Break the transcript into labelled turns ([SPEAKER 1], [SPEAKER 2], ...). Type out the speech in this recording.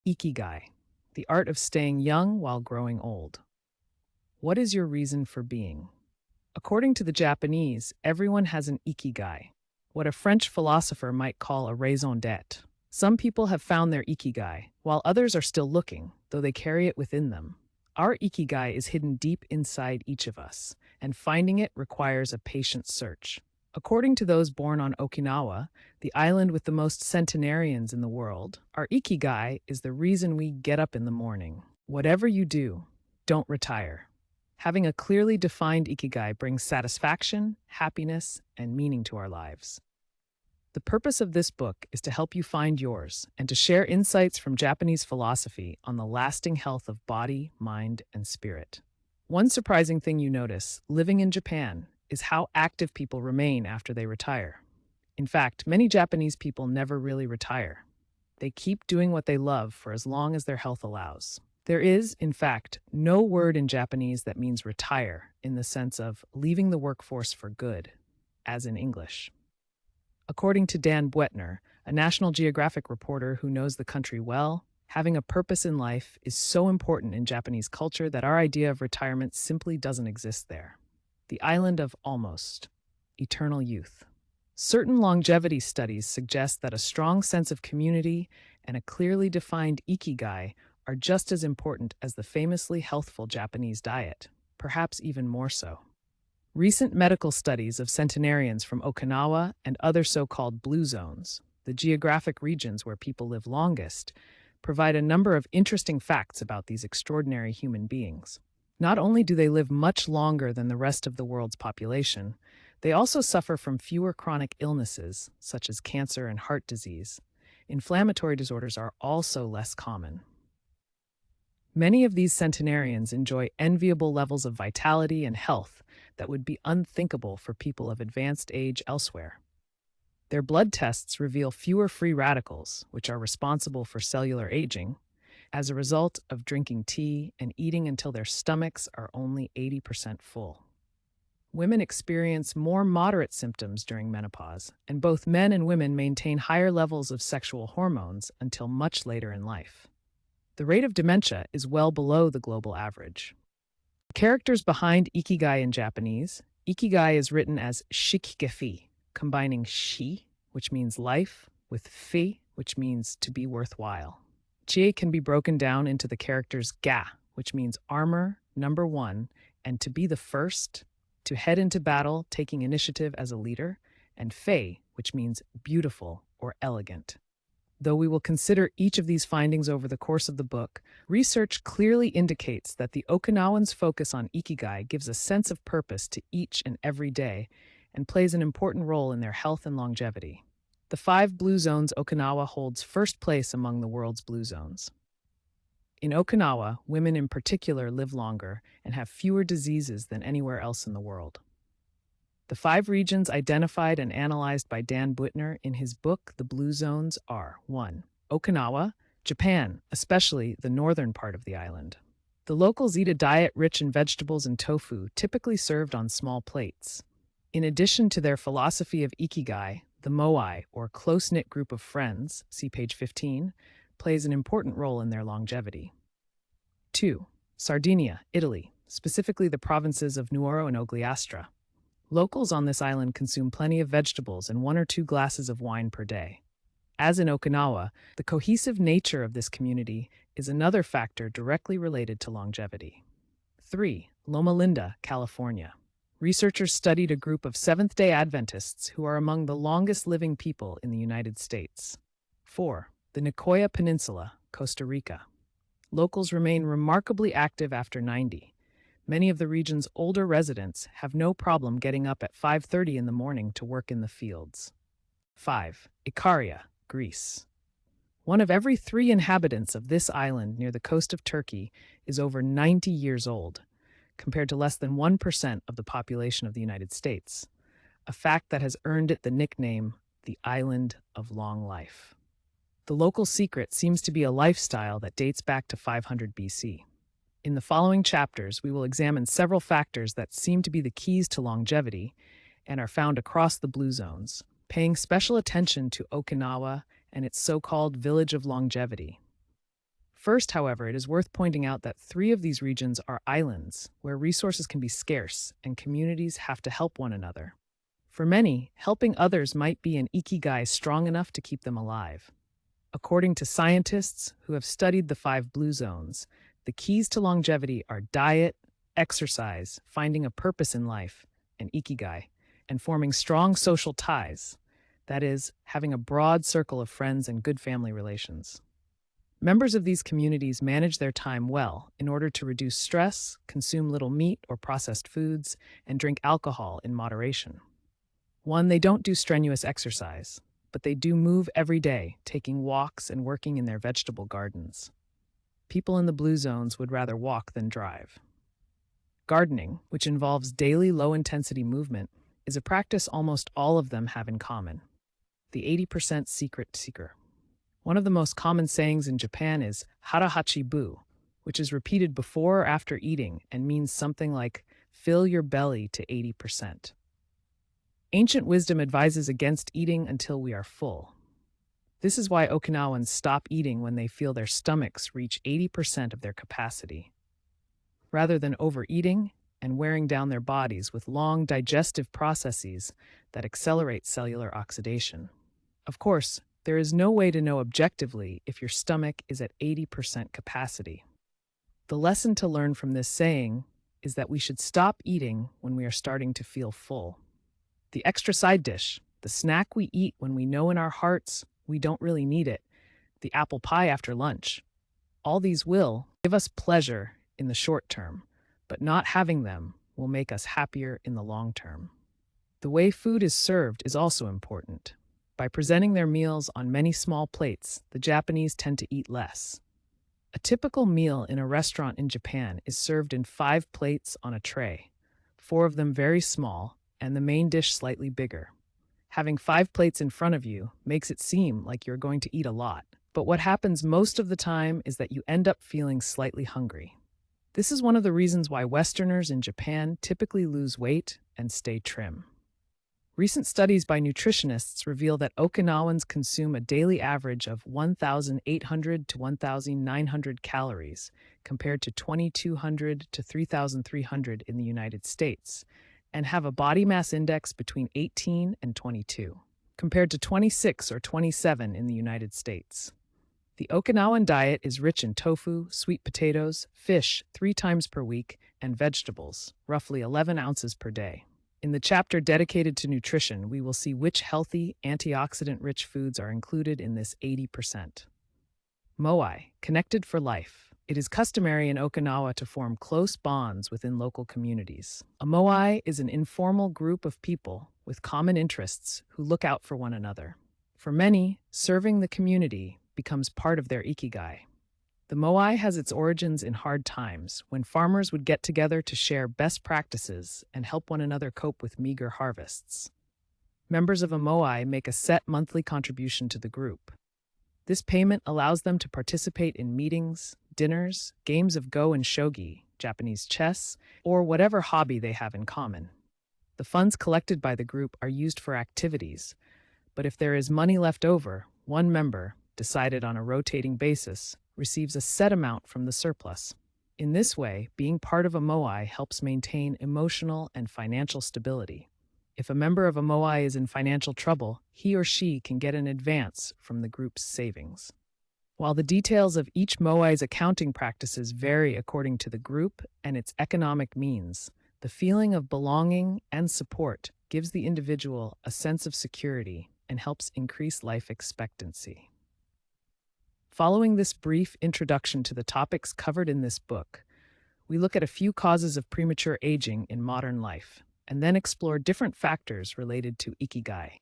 [SPEAKER 1] Ikigai, the art of staying young while growing old. What is your reason for being? According to the Japanese, everyone has an ikigai, what a French philosopher might call a raison d'être. Some people have found their ikigai, while others are still looking, though they carry it within them. Our ikigai is hidden deep inside each of us, and finding it requires a patient search. According to those born on Okinawa, the island with the most centenarians in the world, our ikigai is the reason we get up in the morning. Whatever you do, don't retire. Having a clearly defined ikigai brings satisfaction, happiness, and meaning to our lives. The purpose of this book is to help you find yours and to share insights from Japanese philosophy on the lasting health of body, mind, and spirit. One surprising thing you notice, living in Japan, is how active people remain after they retire. In fact, many Japanese people never really retire. They keep doing what they love for as long as their health allows. There is, in fact, no word in Japanese that means retire in the sense of leaving the workforce for good, as in English. According to Dan Buettner, a National Geographic reporter who knows the country well, having a purpose in life is so important in Japanese culture that our idea of retirement simply doesn't exist there. The island of almost eternal youth. Certain longevity studies suggest that a strong sense of community and a clearly defined ikigai are just as important as the famously healthful Japanese diet, perhaps even more so. Recent medical studies of centenarians from Okinawa and other so-called blue zones, the geographic regions where people live longest, provide a number of interesting facts about these extraordinary human beings. Not only do they live much longer than the rest of the world's population, they also suffer from fewer chronic illnesses, such as cancer and heart disease. Inflammatory disorders are also less common. Many of these centenarians enjoy enviable levels of vitality and health that would be unthinkable for people of advanced age elsewhere. Their blood tests reveal fewer free radicals, which are responsible for cellular aging, as a result of drinking tea and eating until their stomachs are only 80% full. Women experience more moderate symptoms during menopause, and both men and women maintain higher levels of sexual hormones until much later in life. The rate of dementia is well below the global average. Characters behind Ikigai in Japanese. Ikigai is written as shikigefi, combining shi, which means life, with fi, which means to be worthwhile. Chie can be broken down into the characters ga, which means armor, number one, and to be the first, to head into battle, taking initiative as a leader, and fei, which means beautiful or elegant. Though we will consider each of these findings over the course of the book, research clearly indicates that the Okinawans' focus on Ikigai gives a sense of purpose to each and every day and plays an important role in their health and longevity. The 5 blue zones Okinawa holds first place among the world's blue zones. In Okinawa, women in particular live longer and have fewer diseases than anywhere else in the world. The 5 regions identified and analyzed by Dan Buettner in his book, The Blue Zones, are 1. Okinawa, Japan, especially the northern part of the island. The locals eat a diet rich in vegetables and tofu, typically served on small plates. In addition to their philosophy of Ikigai, the moai, or close-knit group of friends, see page 15, plays an important role in their longevity. 2. Sardinia, Italy, specifically the provinces of Nuoro and Ogliastra. Locals on this island consume plenty of vegetables and 1 or 2 glasses of wine per day. As in Okinawa, the cohesive nature of this community is another factor directly related to longevity. 3. Loma Linda, California. Researchers studied a group of Seventh-day Adventists who are among the longest living people in the United States. 4. The Nicoya Peninsula, Costa Rica. Locals remain remarkably active after 90. Many of the region's older residents have no problem getting up at 5:30 in the morning to work in the fields. 5. Ikaria, Greece. 1 of every 3 inhabitants of this island near the coast of Turkey is over 90 years old, compared to less than 1% of the population of the United States, a fact that has earned it the nickname, the Island of Long Life. The local secret seems to be a lifestyle that dates back to 500 BC. In the following chapters, we will examine several factors that seem to be the keys to longevity and are found across the blue zones, paying special attention to Okinawa and its so-called Village of Longevity. First, however, it is worth pointing out that 3 of these regions are islands, where resources can be scarce and communities have to help one another. For many, helping others might be an ikigai strong enough to keep them alive. According to scientists who have studied the 5 blue zones, the keys to longevity are diet, exercise, finding a purpose in life, and ikigai, and forming strong social ties, that is, having a broad circle of friends and good family relations. Members of these communities manage their time well in order to reduce stress, consume little meat or processed foods, and drink alcohol in moderation. 1, they don't do strenuous exercise, but they do move every day, taking walks and working in their vegetable gardens. People in the blue zones would rather walk than drive. Gardening, which involves daily low-intensity movement, is a practice almost all of them have in common. The 80% secret seeker. One of the most common sayings in Japan is harahachi bu, which is repeated before or after eating and means something like fill your belly to 80%. Ancient wisdom advises against eating until we are full. This is why Okinawans stop eating when they feel their stomachs reach 80% of their capacity. Rather than overeating and wearing down their bodies with long digestive processes that accelerate cellular oxidation. Of course, there is no way to know objectively if your stomach is at 80% capacity. The lesson to learn from this saying is that we should stop eating when we are starting to feel full. The extra side dish, the snack we eat when we know in our hearts we don't really need it, the apple pie after lunch, all these will give us pleasure in the short term, but not having them will make us happier in the long term. The way food is served is also important. By presenting their meals on many small plates, the Japanese tend to eat less. A typical meal in a restaurant in Japan is served in 5 plates on a tray, 4 of them very small, and the main dish slightly bigger. Having 5 plates in front of you makes it seem like you're going to eat a lot, but what happens most of the time is that you end up feeling slightly hungry. This is one of the reasons why Westerners in Japan typically lose weight and stay trim. Recent studies by nutritionists reveal that Okinawans consume a daily average of 1,800 to 1,900 calories, compared to 2,200 to 3,300 in the United States, and have a body mass index between 18 and 22, compared to 26 or 27 in the United States. The Okinawan diet is rich in tofu, sweet potatoes, fish 3 times per week, and vegetables, roughly 11 ounces per day. In the chapter dedicated to nutrition, we will see which healthy, antioxidant-rich foods are included in this 80%. Moai, connected for life. It is customary in Okinawa to form close bonds within local communities. A moai is an informal group of people with common interests who look out for one another. For many, serving the community becomes part of their ikigai. The moai has its origins in hard times, when farmers would get together to share best practices and help one another cope with meager harvests. Members of a moai make a set monthly contribution to the group. This payment allows them to participate in meetings, dinners, games of go and shogi, Japanese chess, or whatever hobby they have in common. The funds collected by the group are used for activities, but if there is money left over, one member, decided on a rotating basis, receives a set amount from the surplus. In this way, being part of a moai helps maintain emotional and financial stability. If a member of a moai is in financial trouble, he or she can get an advance from the group's savings. While the details of each moai's accounting practices vary according to the group and its economic means, the feeling of belonging and support gives the individual a sense of security and helps increase life expectancy. Following this brief introduction to the topics covered in this book, we look at a few causes of premature aging in modern life, and then explore different factors related to Ikigai.